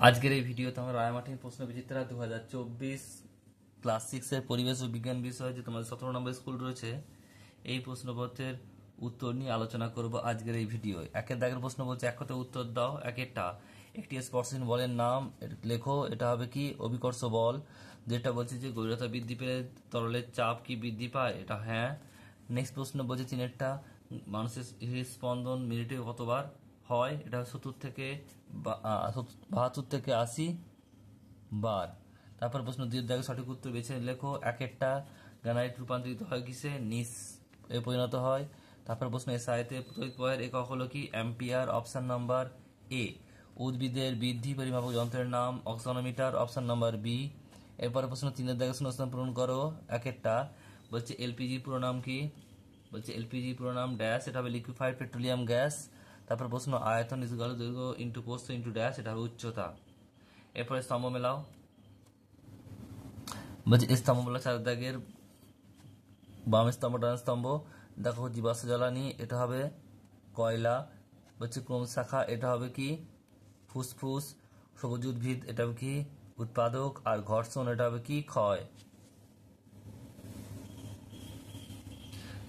আজকের এই ভিডিওতে আমরা রায়মার্টিন প্রশ্নবিচিত্রা 2024 ক্লাস 6 এর পরিবেশ ও বিজ্ঞান বিষয় যে তোমাদের 17 নম্বর স্কুল রয়েছে এই প্রশ্নপত্রের উত্তর নিয়ে আলোচনা করব আজকের এই ভিডিও। একের দাগের প্রশ্ন বলছে এক কথায় উত্তর দাও। একেরটা একটি স্পর্শহীন বলের নাম লেখো। এটা হবে কি অভিকর্ষ বল। যেটা বলছে যে গভীরতা বৃদ্ধি পেলে তরলের চাপ কি বৃদ্ধি পায়, এটা হ্যাঁ। নেক্সট প্রশ্ন বলছে তিনেরটা মানুষের হৃদস্পন্দন মিনিটে কতবার হয়, এটা 72 থেকে 80 বার। তারপর প্রশ্ন দুই দাগে সঠিক উত্তর বেছে লেখো। একেরটা গ্রানাইট রূপান্তরিত হয় কিসে, নিস এ পরিণত হয়। তারপর প্রশ্ন এসআইতে তড়িৎ প্রবাহের একক হলো কি, অ্যাম্পিয়ার। Option number A. উদ্ভিদের বৃদ্ধি পরিমাপক যন্ত্রের নাম অক্সনোমিটার। Option number B. এরপরে প্রশ্ন তিনের দাগে শূন্যস্থান পূরণ করো। একেরটা বলছে এলপিজি পুরো নাম কি, বলছে এলপিজি পুরো নাম ড্যাশ, এটা হবে লিকুইফাইড পেট্রোলিয়াম গ্যাস। তারপর প্রশ্ন আয়তন ইজুকাল দৈর্ঘ্য ইন্টু প্রস্থ ইন্টু ড্যাশ, এটা হবে উচ্চতা। এরপরে স্তম্ভ মেলাও, বলছে স্তম্ভ মেলা চার দাগের বাম স্তম্ভ ডান স্তম্ভ। দেখো জীবাশ্ম জ্বালানি, এটা হবে কয়লা। বলছে ক্রম শাখা, এটা হবে কি ফুসফুস। সবুজ উদ্ভিদ, এটা হবে কি উৎপাদক। আর ঘর্ষণ, এটা হবে কি ক্ষয়।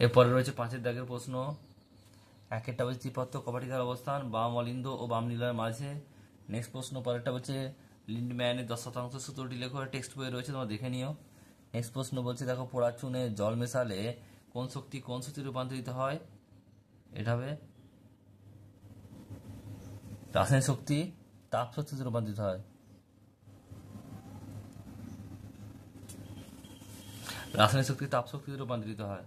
এরপরে রয়েছে পাঁচের দাগের প্রশ্ন। একেরটা বলছে ত্রিপত্র কপাটিকার অবস্থান বাম অলিন্দ ও বাম নীলার মাঝে। নেক্সট প্রশ্ন পরেরটা বলছে লিন্ডম্যানের 10% সূত্রটি লেখো, টেক্সট বইয়ে রয়েছে, তোমরা দেখে নিও। নেক্সট প্রশ্ন বলছে দেখো পোড়া চুনে জল মেশালে কোন শক্তি রূপান্তরিত হয়, এটা হবে রাসায়নিক শক্তি তাপ শক্তিতে রূপান্তরিত হয়। রাসায়নিক শক্তি তাপ শক্তিতে রূপান্তরিত হয়।